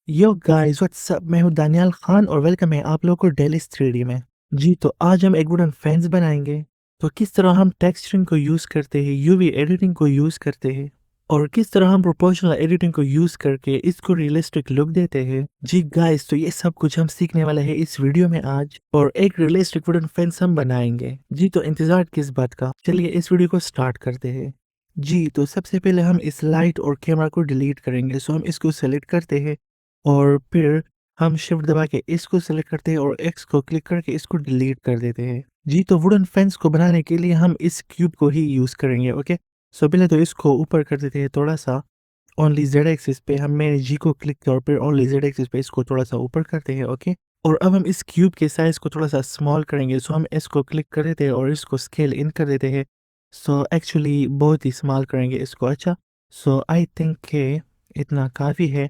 Yo guys what's up. मैं हूँ दानियाल खान और वेलकम है आप लोगों को डेलिस 3D में। जी तो आज हम एक वुडन फेंस बनाएंगे। तो किस तरह हम टेक्सचरिंग को यूज करते हैं, यूवी एडिटिंग को यूज करते हैं और किस तरह हम प्रोपोर्शनल एडिटिंग को यूज करके इसको रियलिस्टिक लुक देते हैं। जी गाइस, तो ये सब कुछ हम सीखने वाले हैं इस वीडियो में आज, और एक रियलिस्टिक वुडन फेंस हम बनाएंगे। जी तो इंतजार किस बात का, चलिए इस वीडियो को स्टार्ट करते हैं। जी तो सबसे पहले हम इस लाइट और कैमरा को डिलीट करेंगे, सो हम इसको सेलेक्ट करते हैं और फिर हम शिफ्ट दबा के इसको सेलेक्ट करते हैं और एक्स को क्लिक करके इसको डिलीट कर देते हैं। जी तो वुडन फेंस को बनाने के लिए हम इस क्यूब को ही यूज करेंगे। ओके, सो पहले तो इसको ऊपर कर देते हैं थोड़ा सा। ओनली जेड एक्सिस पे हमने जी को क्लिक किया और फिर ओनली जेड एक्सिस पे इसको थोड़ा सा ऊपर करते हैं। ओके, और अब हम इस क्यूब के साइज को थोड़ा सा स्मॉल करेंगे, सो हम इसको क्लिक कर देते हैं और इसको स्केल इन कर देते हैं। सो एक्चुअली बहुत ही स्मॉल करेंगे इसको। अच्छा, सो आई थिंक के इतना काफ़ी है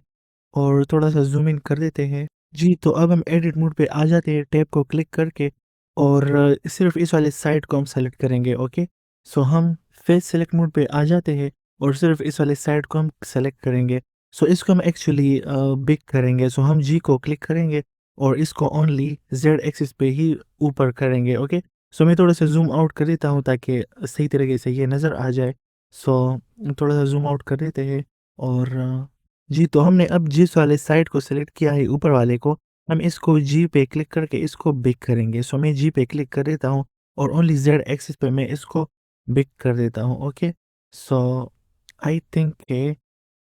और थोड़ा सा जूम इन कर देते हैं। जी तो अब हम एडिट मोड पे आ जाते हैं टैब को क्लिक करके, और सिर्फ इस वाले साइड को हम सेलेक्ट करेंगे। ओके, सो हम फेस सेलेक्ट मोड पे आ जाते हैं और सिर्फ इस वाले साइड को हम सेलेक्ट करेंगे। सो इसको हम एक्चुअली बिग करेंगे, सो हम जी को क्लिक करेंगे और इसको ओनली जेड एक्सिस पे ही ऊपर करेंगे। ओके, सो मैं थोड़ा सा जूम आउट कर देता हूँ ताकि सही तरीके से ये नज़र आ जाए। सो थोड़ा सा जूम आउट कर देते हैं और जी तो हमने अब जिस वाले साइड को सिलेक्ट किया है ऊपर वाले को, हम इसको जी पे क्लिक करके इसको बिग करेंगे। सो मैं जी पे क्लिक कर देता हूँ और ओनली जेड एक्सिस पे मैं इसको बिग कर देता हूँ। ओके, सो आई थिंक के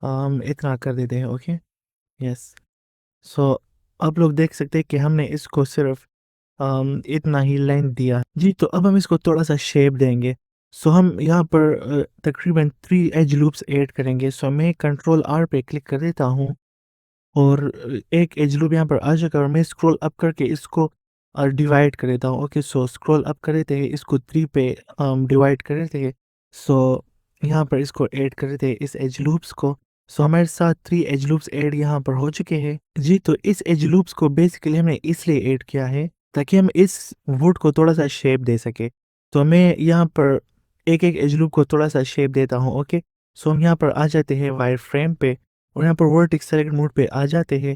हम इतना कर देते हैं। Okay, yes. सो आप लोग देख सकते हैं कि हमने इसको सिर्फ इतना ही लेंथ दिया। जी तो अब हम इसको थोड़ा सा शेप देंगे। सो हम यहाँ पर तकरीबन 3 एज लूप्स ऐड करेंगे। सो मैं कंट्रोल आर पे क्लिक कर देता हूँ और एक एज लूप यहाँ पर आ जाएगा और मैं स्क्रॉल अप करके इसको डिवाइड कर देता हूँ। ओके, सो स्क्रॉल अप कर देते हैं, इसको 3 पे डिवाइड कर देते हैं। सो यहाँ पर इसको ऐड कर देते हैं इस एज लूप्स को। सो हमारे साथ 3 एज लूप्स ऐड यहाँ पर हो चुके हैं। जी तो इस एज लूप्स को बेसिकली हमने इसलिए ऐड किया है ताकि हम इस वुड को थोड़ा सा शेप दे सके। तो मैं यहाँ पर एक एक एज लूप को थोड़ा सा शेप देता हूँ। ओके, सो हम यहाँ पर आ जाते हैं वायर फ्रेम पे और यहाँ पर वर्टेक्स सेलेक्ट मोड पे आ जाते हैं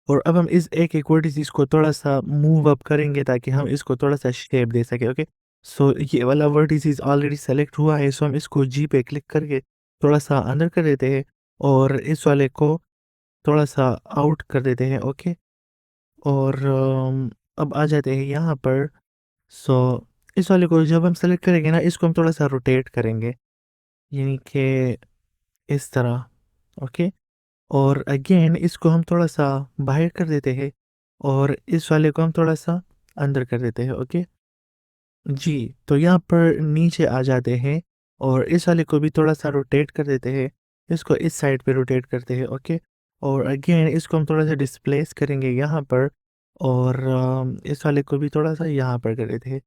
और अब हम इस एक एक वर्टिस को थोड़ा सा मूव अप करेंगे ताकि हम इसको थोड़ा सा शेप दे सके। ओके, सो ये वाला वर्टिस ऑलरेडी सेलेक्ट हुआ है, सो हम इसको जी पे क्लिक करके थोड़ा सा अंदर कर देते हैं और इस वाले को थोड़ा सा आउट कर देते हैं। ओके, और अब आ जाते हैं यहाँ पर। सो इस वाले को जब हम सेलेक्ट करेंगे ना, इसको हम थोड़ा सा रोटेट करेंगे, यानी कि इस तरह। ओके, और अगेन इसको हम थोड़ा सा बाहर कर देते हैं और इस वाले को हम थोड़ा सा अंदर कर देते हैं। ओके, जी तो यहाँ पर नीचे आ जाते हैं और इस वाले को भी थोड़ा सा रोटेट कर देते हैं, इसको इस साइड पे रोटेट करते हैं। ओके, और अगेन इसको हम थोड़ा सा डिस्प्लेस करेंगे यहाँ पर और इस वाले को भी थोड़ा सा यहाँ पर कर देते हैं।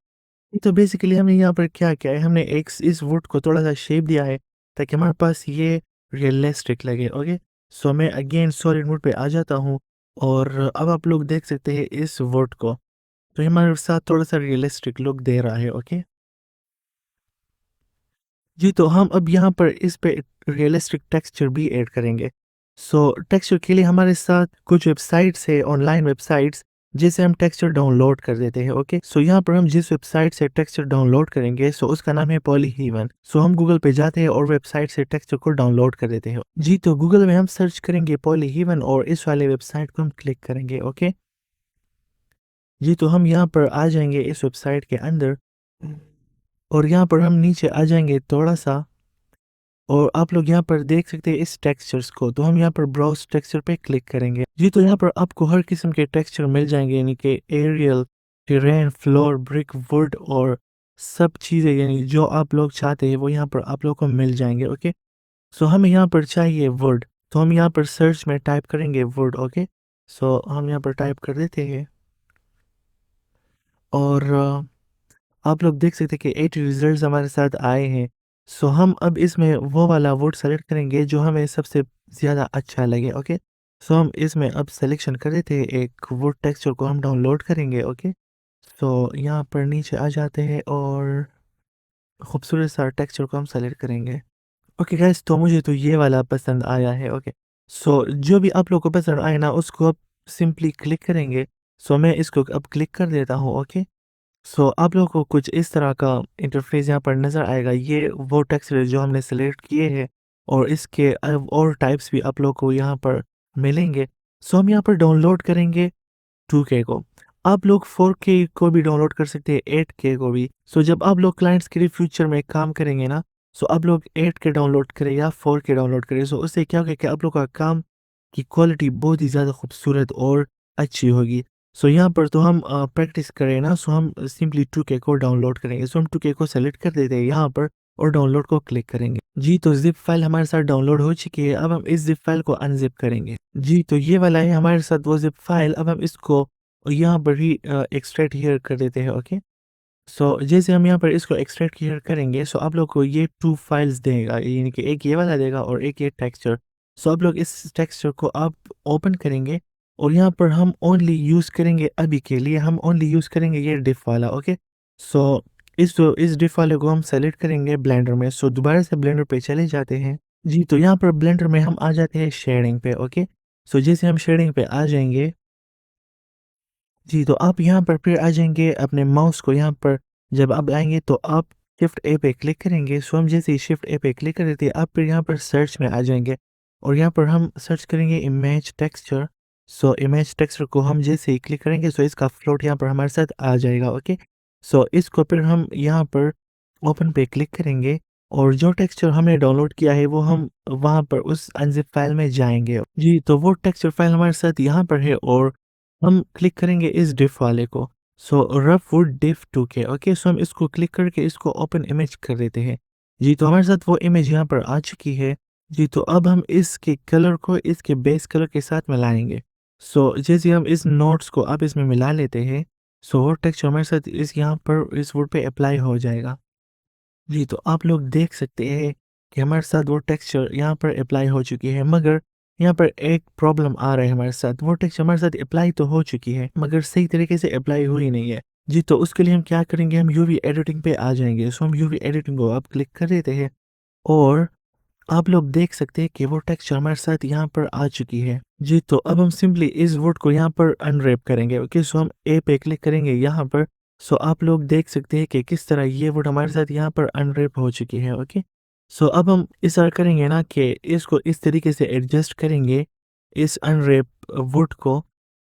तो बेसिकली हमने यहाँ पर क्या किया है, हमने एक इस वुड को थोड़ा सा शेप दिया है ताकि हमारे पास ये रियलिस्टिक लगे। ओके, सो मैं अगेन सॉलिड मोड पे आ जाता हूँ और अब आप लोग देख सकते हैं इस वुड को, तो ये हमारे साथ थोड़ा सा रियलिस्टिक लुक दे रहा है। ओके, जी तो हम अब यहाँ पर इस पे रियलिस्टिक टेक्सचर भी ऐड करेंगे। सो टेक्सचर के लिए हमारे साथ कुछ वेबसाइट्स है, ऑनलाइन वेबसाइट्स, जिसे हम टेक्सचर डाउनलोड कर देते हैं। ओके, सो यहाँ पर हम जिस वेबसाइट से टेक्सचर डाउनलोड करेंगे सो उसका नाम है पॉलीहीवन। सो हम गूगल पे जाते हैं और वेबसाइट से टेक्सचर को डाउनलोड कर देते हैं। जी तो गूगल में हम सर्च करेंगे पॉलीहीवन और इस वाले वेबसाइट को हम क्लिक करेंगे। ओके, जी तो हम यहाँ पर आ जाएंगे इस वेबसाइट के अंदर और यहाँ पर हम नीचे आ जाएंगे थोड़ा सा और आप लोग यहाँ पर देख सकते हैं इस टेक्सचर्स को, तो हम यहाँ पर ब्राउज टेक्सचर पे क्लिक करेंगे। जी तो यहाँ पर आपको हर किस्म के टेक्सचर मिल जाएंगे, यानी कि aerial, terrain, floor, brick, wood और सब चीज़ें, यानी जो आप लोग चाहते हैं वो यहाँ पर आप लोग को मिल जाएंगे। ओके, सो हमें यहाँ पर चाहिए वुड, तो हम यहाँ पर सर्च में टाइप करेंगे वुड। ओके, सो हम यहाँ पर टाइप कर देते हैं और आप लोग देख सकते हैं कि 8 रिजल्ट्स हमारे साथ आए हैं। सो हम अब इसमें वो वाला वोट सेलेक्ट करेंगे जो हमें सबसे ज़्यादा अच्छा लगे। ओके, सो हम इसमें अब सिलेक्शन कर देते हैं, एक वोट टेक्सचर को हम डाउनलोड करेंगे। ओके, सो यहाँ पर नीचे आ जाते हैं और खूबसूरत सा टेक्सचर को हम सेलेक्ट करेंगे। ओके गाइस, तो मुझे तो ये वाला पसंद आया है। ओके, सो जो भी आप लोग को पसंद आए ना उसको आप सिंपली क्लिक करेंगे। सो मैं इसको अब क्लिक कर देता हूँ, ओके। सो आप लोगों को कुछ इस तरह का इंटरफ़ेस यहाँ पर नज़र आएगा। ये वो टेक्स्ट है जो हमने सेलेक्ट किए हैं और इसके और टाइप्स भी आप लोग को यहाँ पर मिलेंगे। सो हम यहाँ पर डाउनलोड करेंगे 2K को। आप लोग 4K को भी डाउनलोड कर सकते हैं, 8K को भी। सो जब आप लोग क्लाइंट्स के लिए फ्यूचर में काम करेंगे ना, सो आप लोग 8K डाउनलोड करें या 4K डाउनलोड करें। सो उससे क्या होगा कि आप लोग का काम की क्वालिटी बहुत ही ज़्यादा खूबसूरत और अच्छी होगी। सो यहाँ पर तो हम प्रैक्टिस करें ना, सो हम सिंपली 2K को डाउनलोड करेंगे। सो हम 2K को सेलेक्ट कर देते हैं यहाँ पर और डाउनलोड को क्लिक करेंगे। जी, तो ज़िप फ़ाइल हमारे साथ डाउनलोड हो चुकी है। अब हम इस ज़िप फ़ाइल को अनज़िप करेंगे। जी, तो ये वाला है हमारे साथ वो ज़िप फ़ाइल। अब हम इसको यहाँ पर ही एक्सट्रैक्ट हियर कर देते हैं, ओके। सो जैसे हम यहाँ पर इसको एक्सट्रैक्ट हियर करेंगे, सो आप लोग को ये 2 फाइल्स देगा, यानी कि एक ये वाला देगा और एक ये टेक्सचर। सो आप लोग इस टेक्सचर को आप ओपन करेंगे और यहाँ पर हम ओनली यूज़ करेंगे, अभी के लिए हम ओनली यूज़ करेंगे ये डिफ वाला, ओके। सो इस डिफ वाले को हम सेलेक्ट करेंगे ब्लेंडर में। सो दोबारा से ब्लेंडर पे चले जाते हैं। जी, तो यहाँ पर ब्लेंडर में हम आ जाते हैं शेडिंग पे, ओके। सो जैसे हम शेडिंग पे आ जाएंगे, जी, तो आप यहाँ पर फिर आ जाएँगे अपने माउस को यहाँ पर जब आप आएँगे तो आप शिफ्ट ए पे क्लिक करेंगे। सो हम जैसे ही शिफ्ट ए पे क्लिक कर देते हैं, आप फिर यहाँ पर सर्च में आ जाएँगे और यहाँ पर हम सर्च करेंगे image texture. So image texture को हम जैसे ही क्लिक करेंगे, सो इसका फ्लोट यहाँ पर हमारे साथ आ जाएगा, ओके। सो इसको फिर हम यहाँ पर ओपन पे क्लिक करेंगे और जो टेक्सचर हमने डाउनलोड किया है वो हम वहाँ पर उस अनज़िप फाइल में जाएँगे। जी, तो वो टेक्सचर फाइल हमारे साथ यहाँ पर है और हम क्लिक करेंगे इस डिफ वाले को। So rough wood diff 2K, okay. So हम इसको क्लिक करके इसको ओपन इमेज कर देते हैं। जी, तो हमारे साथ वो इमेज यहाँ पर आ चुकी है। जी, तो अब हम इसके कलर को इसके बेस कलर के साथ मिलाएंगे। सो जैसे हम इस नोट्स को अब इसमें मिला लेते हैं, सो वो टेक्सचर हमारे साथ इस यहाँ पर इस वुड पे अप्लाई हो जाएगा। जी, तो आप लोग देख सकते हैं कि हमारे साथ वो टेक्सचर यहाँ पर अप्लाई हो चुकी है, मगर यहाँ पर एक प्रॉब्लम आ रहा है हमारे साथ। वो टेक्सचर हमारे साथ अप्लाई तो हो चुकी है, मगर सही तरीके से अप्लाई हुई नहीं है। जी, तो उसके लिए हम क्या करेंगे, हम यूवी एडिटिंग पे आ जाएँगे। सो हम यूवी एडिटिंग को अब क्लिक कर देते हैं और आप लोग देख सकते हैं कि वो टेक्सचर हमारे साथ यहाँ पर आ चुकी है। जी, तो अब हम सिंपली इस वुड को यहाँ पर अनरैप करेंगे, ओके। सो हम ए पे क्लिक करेंगे यहाँ पर। सो आप लोग देख सकते हैं कि किस तरह ये वुड हमारे साथ यहाँ पर अनरैप हो चुकी है, ओके। सो अब हम इस तरह करेंगे ना कि इसको इस तरीके से एडजस्ट करेंगे इस अनरैप वुड को,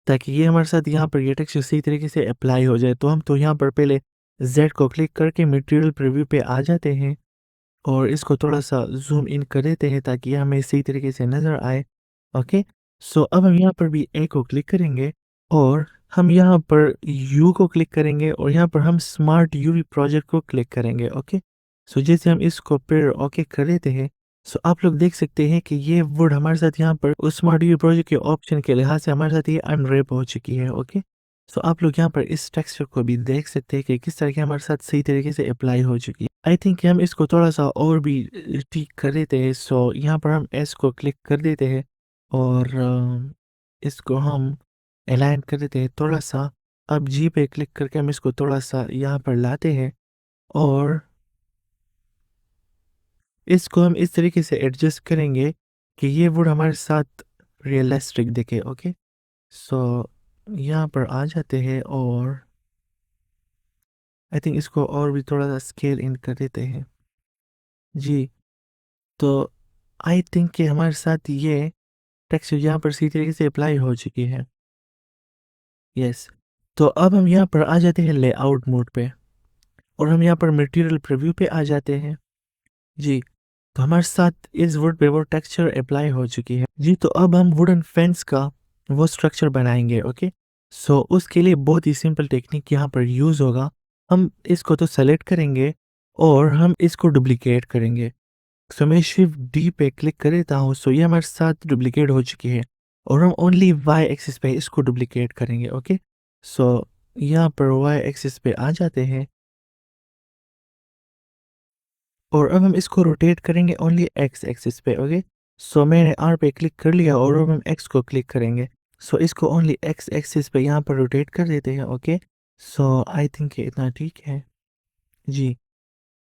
ताकि ये हमारे साथ यहाँ पर ये टेक्सचर सही तरीके से अप्लाई हो जाए। तो हम तो यहाँ पर पहले जेड को क्लिक करके मटेरियल प्रीव्यू पे आ जाते हैं और इसको थोड़ा-सा ज़ूम इन कर देते हैं ताकि ये हमें सही तरीके से नज़र आए, ओके। सो अब हम यहाँ पर भी ए को क्लिक करेंगे और हम यहाँ पर यू को क्लिक करेंगे और यहाँ पर हम स्मार्ट यूवी प्रोजेक्ट को क्लिक करेंगे, ओके। सो जैसे हम इसको फिर ओके कर देते हैं, सो आप लोग देख सकते हैं कि ये वुड हमारे साथ यहाँ पर उस स्मार्ट यूवी प्रोजेक्ट के ऑप्शन के लिहाज से हमारे साथ ये अनरैप हो चुकी है, ओके। सो आप लोग यहाँ पर इस टेक्सचर को भी देख सकते हैं कि किस तरह की हमारे साथ सही तरीके से अप्लाई हो चुकी है। आई थिंक कि हम इसको थोड़ा-सा और भी ठीक कर देते हैं। सो यहाँ पर हम एस को क्लिक कर देते हैं और इसको हम अलाइन कर देते हैं थोड़ा-सा। अब जी पे क्लिक करके हम इसको थोड़ा-सा यहाँ पर लाते हैं और इसको हम इस तरीके से एडजस्ट करेंगे कि ये वुड हमारे साथ रियलिस्टिक दिखे, ओके। सो यहाँ पर आ जाते हैं और आई थिंक इसको और भी थोड़ा-सा स्केल इन कर देते हैं। जी, तो आई थिंक कि हमारे साथ ये टेक्स्ट यहाँ पर सही तरीके से अप्लाई हो चुकी है। यस, तो अब हम यहाँ पर आ जाते हैं लेआउट मोड पे और हम यहाँ पर मटेरियल प्रीव्यू पे आ जाते हैं। जी, तो हमारे साथ इस वुड पे वो टेक्सचर अप्लाई हो चुकी है। जी, तो अब हम वुडन फेंस का वो स्ट्रक्चर बनाएंगे, ओके। सो उसके लिए बहुत ही सिंपल टेक्निक यहाँ पर यूज़ होगा। हम इसको तो सेलेक्ट करेंगे और हम इसको डुप्लीकेट करेंगे। सो मैं शिफ्ट डी पे क्लिक कर देता हूँ। सो ये हमारे साथ डुप्लीकेट हो चुकी है और हम ओनली वाई एक्सिस पे इसको डुप्लीकेट करेंगे, ओके। सो यहाँ पर वाई एक्सिस पे आ जाते हैं और अब हम इसको रोटेट करेंगे ओनली एक्स एक्सिस पे, ओके। सो मैंने आर पे क्लिक कर लिया और अब हम एक्स को क्लिक करेंगे। सो इसको ओनली एक्स एक्सिस पे यहाँ पर रोटेट कर देते हैं, ओके। सो आई थिंक इतना ठीक है। जी,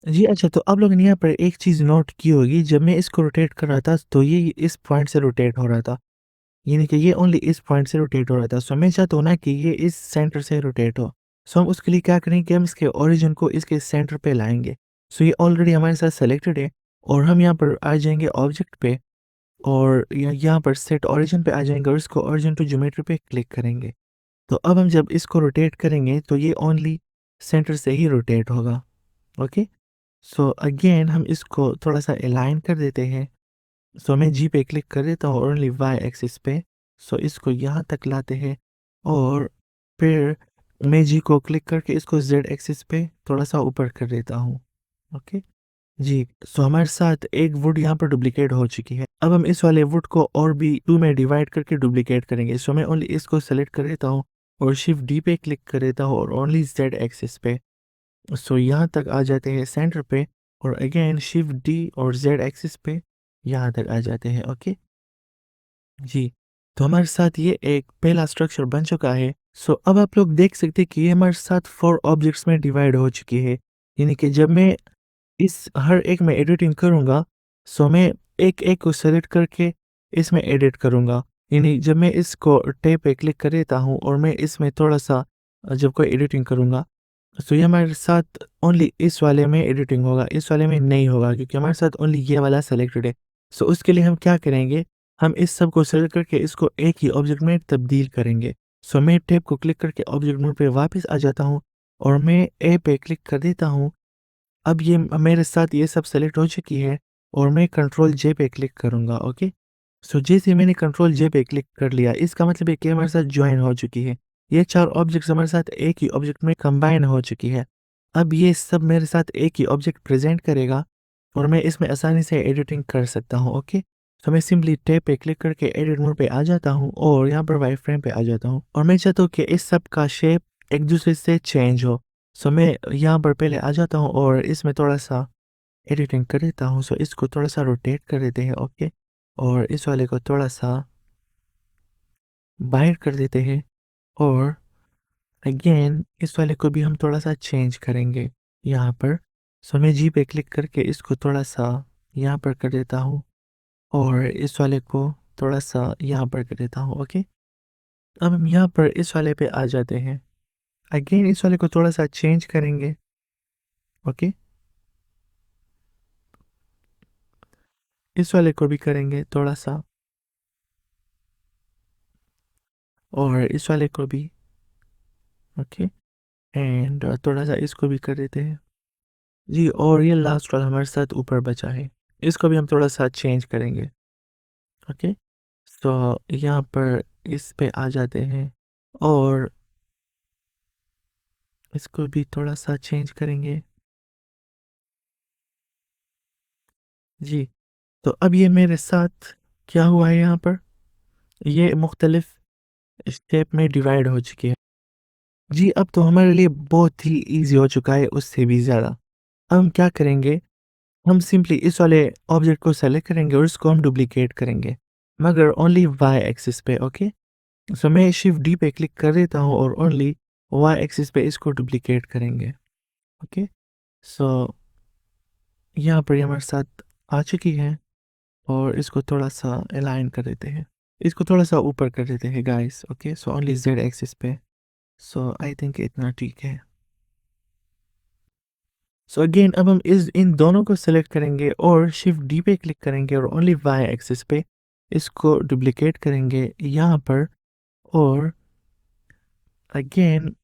जी, अच्छा, तो आप लोगों ने यहाँ पर एक चीज़ नोट की होगी, जब मैं इसको रोटेट कर रहा था तो ये इस पॉइंट से रोटेट हो रहा था। यानी कि ये ओनली इस पॉइंट से रोटेट हो रहा था। सो मैं चाहता हूँ ना कि ये इस सेंटर से रोटेट हो। सो हम उसके लिए क्या करेंगे कि हम इसके ओरिजिन को इसके सेंटर पे लाएँगे। सो ये ऑलरेडी हमारे साथ सेलेक्टेड है और हम यहाँ पर आ जाएँगे ऑब्जेक्ट पे और यहाँ पर सेट ओरिजिन पे आ जाएँगे और इसको ओरिजिन टू ज्योमेट्री पे क्लिक करेंगे। तो अब हम जब इसको रोटेट करेंगे तो ये ओनली सेंटर से ही रोटेट होगा। ओके? सो अगेन हम इसको थोड़ा-सा अलाइन कर देते हैं। सो मैं जी पे क्लिक कर देता हूँ ओनली वाई एक्सिस पे। सो इसको यहाँ तक लाते हैं और फिर मैं जी को क्लिक करके इसको जेड एक्सिस पे थोड़ा-सा ऊपर कर देता हूँ। ओके? जी, सो हमारे साथ एक वुड यहाँ पर डुप्लिकेट हो चुकी है। अब हम इस वाले वुड को और भी 2 में डिवाइड करके डुप्लिकेट करेंगे। सो मैं ओनली इसको सेलेक्ट कर देता हूँ और शिफ्ट डी पे क्लिक कर देता हूँ और ओनली जेड एक्सिस पे। सो यहाँ तक आ जाते हैं सेंटर पे और अगेन शिफ्ट डी और जेड एक्सिस पे यहाँ तक आ जाते हैं। ओके? जी, तो हमारे साथ ये एक पहला स्ट्रक्चर बन चुका है। सो अब आप लोग देख सकते हैं कि ये हमारे साथ 4 ऑब्जेक्ट्स में डिवाइड हो चुकी है। यानी कि जब मैं इस हर एक में एडिटिंग करूँगा, सो मैं एक-एक को सेलेक्ट करके इसमें एडिट करूँगा। यानी जब मैं इसको टैब पे क्लिक कर देता हूँ और मैं इसमें थोड़ा-सा जब कोई एडिटिंग करूँगा, सो ये हमारे साथ ओनली इस वाले में एडिटिंग होगा, इस वाले में नहीं होगा क्योंकि हमारे साथ ओनली ये वाला सेलेक्टेड है। सो उसके लिए हम क्या करेंगे, हम इस सब को सेलेक्ट करके इसको एक ही ऑब्जेक्ट में तब्दील करेंगे। सो मैं टैब को क्लिक करके ऑब्जेक्ट मोड पे वापस आ जाता हूँ और मैं ए पे क्लिक कर देता हूँ। अब ये मेरे साथ ये सब सेलेक्ट हो चुकी है और मैं कंट्रोल जे पे क्लिक करूँगा। ओके? सो जैसे मैंने कंट्रोल जे पे क्लिक कर लिया, इसका मतलब है कि हमारे साथ जॉइन हो चुकी है। ये 4 ऑब्जेक्ट्स हमारे साथ एक ही ऑब्जेक्ट में कंबाइन हो चुकी है। अब ये सब मेरे साथ एक ही ऑब्जेक्ट प्रेज़ेंट करेगा और मैं इसमें आसानी से एडिटिंग कर सकता हूँ। ओके? तो मैं सिंपली टैब पे क्लिक करके एडिट मोड पे आ जाता हूँ और यहाँ पर वाई फ्रेम पे आ जाता हूँ और मैं चाहता हूँ कि इस सब का शेप एक दूसरे से चेंज हो। सो मैं यहाँ पर पहले आ जाता हूँ और इसमें थोड़ा-सा एडिटिंग कर देता हूँ। सो इसको थोड़ा-सा रोटेट कर देते हैं। ओके? और इस वाले को थोड़ा-सा बाहर कर देते हैं और अगेन इस वाले को भी हम थोड़ा-सा चेंज करेंगे यहाँ पर। सो मैं जी पे क्लिक करके इसको थोड़ा-सा यहाँ पर कर देता हूँ और इस वाले को थोड़ा-सा यहाँ पर कर देता हूँ। ओके? अब हम यहाँ पर इस वाले पे आ जाते हैं। अगेन इस वाले को थोड़ा-सा चेंज करेंगे। ओके? इस वाले को भी करेंगे थोड़ा-सा और इस वाले को भी। ओके? एंड थोड़ा-सा इसको भी कर देते हैं। जी, और ये लास्ट वाला हमारे साथ ऊपर बचा है। इसको भी हम थोड़ा-सा चेंज करेंगे। ओके? सो यहाँ पर इस पे आ जाते हैं और इसको भी थोड़ा-सा चेंज करेंगे। जी, तो अब ये मेरे साथ क्या हुआ है यहाँ पर, ये मुख्तलिफ स्टेप में डिवाइड हो चुकी है। जी, अब तो हमारे लिए बहुत ही ईज़ी हो चुका है उससे भी ज़्यादा। अब हम क्या करेंगे, हम सिंपली इस वाले ऑब्जेक्ट को सेलेक्ट करेंगे और इसको हम डुप्लिकेट करेंगे, मगर ओनली वाई एक्सिस पे। ओके? सो मैं शिफ्ट डी पे क्लिक कर देता हूँ और ओनली वाई एक्सिस पे इसको डुप्लिकेट करेंगे। ओके? सो यहाँ पर ये हमारे साथ आ चुकी है और इसको थोड़ा-सा अलाइन कर देते हैं। इसको थोड़ा-सा ऊपर कर देते हैं guys. Okay? So only Z axis पे। सो आई थिंक इतना ठीक है। सो अगेन अब हम इस इन दोनों को सेलेक्ट करेंगे और शिफ्ट डी पे क्लिक करेंगे और ओनली वाई एक्सिस पे इसको डुप्लिकेट करेंगे यहाँ पर और अगेन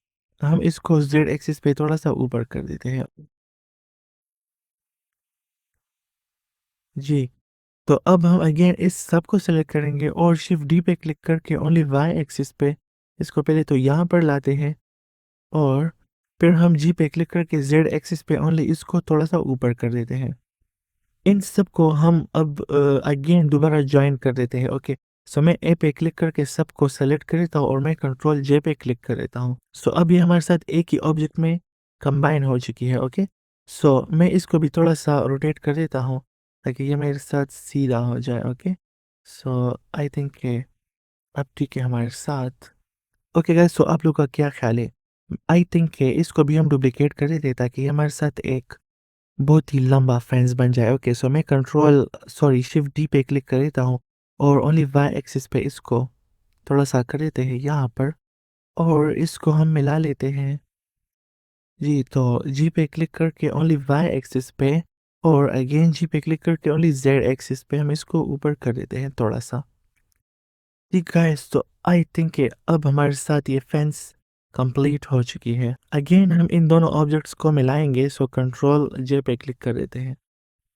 हम इसको ज़ेड एक्सिस पे थोड़ा-सा ऊपर कर देते हैं। जी, तो अब हम अगेन इस सब को सेलेक्ट करेंगे और शिफ्ट डी पे क्लिक करके ओनली वाई एक्सिस पे इसको पहले तो यहाँ पर लाते हैं और फिर हम जी पे क्लिक करके ज़ेड एक्सिस पे ओनली इसको थोड़ा-सा ऊपर कर देते हैं। इन सबको हम अब अगेन दोबारा जॉइन कर देते हैं। ओके? सो मैं ए पे क्लिक करके सबको सेलेक्ट कर लेता हूँ और मैं कंट्रोल जे पे क्लिक कर देता हूँ। सो अब ये हमारे साथ एक ही ऑब्जेक्ट में कंबाइन हो चुकी है। ओके? सो मैं इसको भी थोड़ा-सा रोटेट कर देता हूँ ताकि ये मेरे साथ सीधा हो जाए। ओके? सो आई थिंक अब ठीक है हमारे साथ। ओके गाइस, सो आप लोग का क्या ख़्याल है? आई थिंक इसको भी हम डुप्लिकेट कर देते ताकि ये हमारे साथ एक बहुत ही लंबा फेंस बन जाए। ओके, सो मैं शिफ्ट डी पे क्लिक कर लेता हूँ और ओनली वाई एक्सिस पे इसको थोड़ा सा कर लेते हैं यहाँ पर और इसको हम मिला लेते हैं। जी, तो जी पे क्लिक करके ओनली वाई एक्सिस पे और अगेन जी पे क्लिक करके ओनली जेड एक्सिस पे हम इसको ऊपर कर देते हैं थोड़ा सा। जी गाइस, तो आई थिंक कि अब हमारे साथ ये फेंस कंप्लीट हो चुकी है। अगेन हम इन दोनों ऑब्जेक्ट्स को मिलाएंगे, सो कंट्रोल जे पे क्लिक कर देते हैं।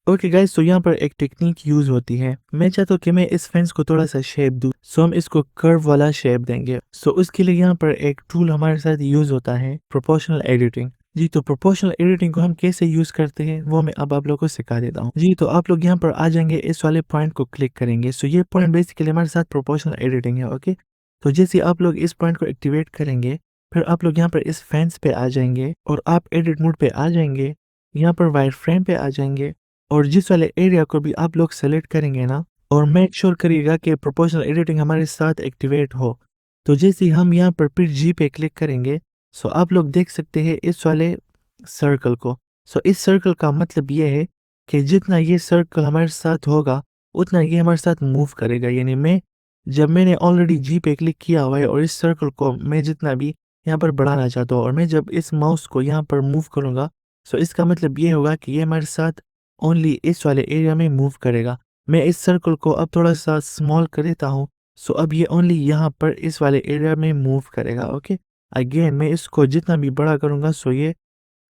ओके गाइस, तो यहाँ पर एक टेक्निक यूज होती है। मैं चाहता हूँ कि मैं इस फेंस को थोड़ा सा शेप दूँ, सो हम इसको कर्व वाला शेप देंगे। सो उसके लिए यहाँ पर एक टूल हमारे साथ यूज होता है, प्रोपोर्शनल एडिटिंग। जी, तो प्रोपोर्शनल एडिटिंग को हम कैसे यूज करते हैं वो मैं अब आप लोगों को सिखा देता हूँ। जी, तो आप लोग यहाँ पर आ जाएंगे, इस वाले पॉइंट को क्लिक करेंगे। सो ये पॉइंट बेसिकली हमारे साथ प्रोपोर्शनल एडिटिंग है। ओके, तो जैसे आप लोग इस पॉइंट को एक्टिवेट करेंगे, फिर आप लोग यहाँ पर इस फेंस पे आ जाएंगे और आप एडिट मोड पे आ जाएंगे, यहाँ पर वायर फ्रेम पे आ जाएंगे और जिस वाले एरिया को भी आप लोग सेलेक्ट करेंगे ना, और मेक श्योर करिएगा कि प्रोपोर्शनल एडिटिंग हमारे साथ एक्टिवेट हो। तो जैसे ही हम यहाँ पर फिर जी पे क्लिक करेंगे, सो आप लोग देख सकते हैं इस वाले सर्कल को। सो इस सर्कल का मतलब ये है कि जितना ये सर्कल हमारे साथ होगा उतना ये हमारे साथ मूव करेगा। यानी मैंने ऑलरेडी जी पे क्लिक किया हुआ है और इस सर्कल को मैं जितना भी यहाँ पर बढ़ाना चाहता हूँ और मैं जब इस माउस को यहाँ पर मूव करूँगा, सो इसका मतलब ये होगा कि ये हमारे साथ ओनली इस वाले एरिया में मूव करेगा। मैं इस सर्कल को अब थोड़ा सा स्मॉल कर देता हूँ, सो अब ये ओनली यहाँ पर इस वाले एरिया में मूव करेगा। ओके, अगेन मैं इसको जितना भी बड़ा करूँगा सो ये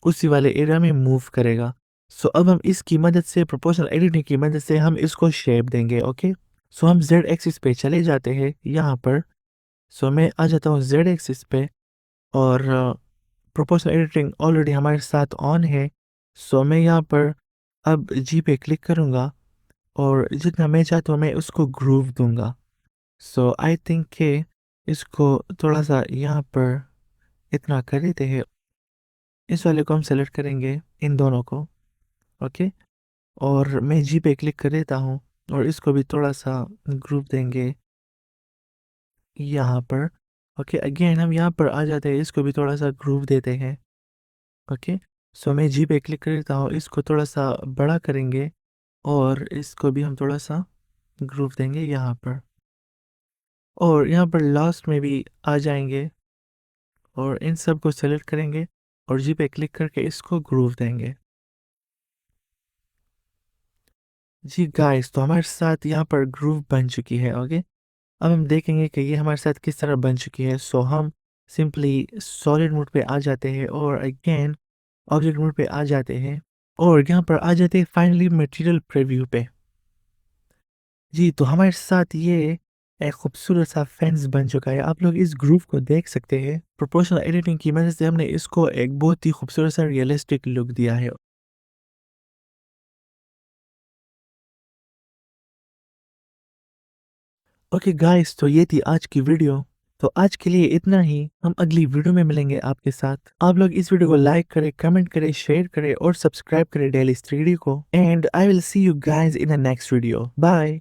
उसी वाले एरिया में मूव करेगा। सो अब हम इसकी मदद से, प्रोपोर्शनल एडिटिंग की मदद से हम इसको शेप देंगे। ओके, सो हम जेड एक्सिस पे चले जाते हैं यहाँ पर। सो मैं आ जाता हूँ जेड एक्सिस पे और प्रोपोर्शनल एडिटिंग ऑलरेडी हमारे साथ ऑन है। सो मैं यहाँ पर अब जी पे क्लिक करूँगा और जितना मैं चाहता हूँ मैं उसको ग्रूव दूंगा। सो आई थिंक के इसको थोड़ा सा यहाँ पर इतना कर देते हैं। इस वाले को हम सेलेक्ट करेंगे, इन दोनों को। ओके, और मैं जी पे क्लिक कर देता हूँ और इसको भी थोड़ा सा ग्रुप देंगे यहाँ पर। ओके, अगेन हम यहाँ पर आ जाते हैं, इसको भी थोड़ा सा ग्रुप देते हैं। ओके, सो मैं जी पे क्लिक कर देता हूँ, इसको थोड़ा सा बड़ा करेंगे और इसको भी हम थोड़ा सा ग्रुप देंगे यहाँ पर और यहाँ पर लास्ट में भी आ जाएंगे और इन सब को सेलेक्ट करेंगे और जी पे क्लिक करके इसको ग्रुप देंगे। जी गाइस, तो हमारे साथ यहाँ पर ग्रुप बन चुकी है। ओके, अब हम देखेंगे कि ये हमारे साथ किस तरह बन चुकी है। सो हम सिंपली सॉलिड मोड पे आ जाते हैं और अगेन ऑब्जेक्ट मोड पे आ जाते हैं और यहाँ पर आ जाते हैं फाइनली मटेरियल प्रीव्यू पे। जी, तो हमारे साथ ये एक खूबसूरत सा फेंस बन चुका है। आप लोग इस ग्रुप को देख सकते हैं। प्रोपोर्शनल एडिटिंग की मदद से हमने इसको एक बहुत ही खूबसूरत सा रियलिस्टिक लुक दिया है। ओके गाइस, तो ये थी आज की वीडियो। तो आज के लिए इतना ही, हम अगली वीडियो में मिलेंगे आपके साथ। आप लोग इस वीडियो को लाइक करें, कमेंट करें, शेयर करें और सब्सक्राइब करें डेली 3D को। And I will see you guys in the next video. Bye.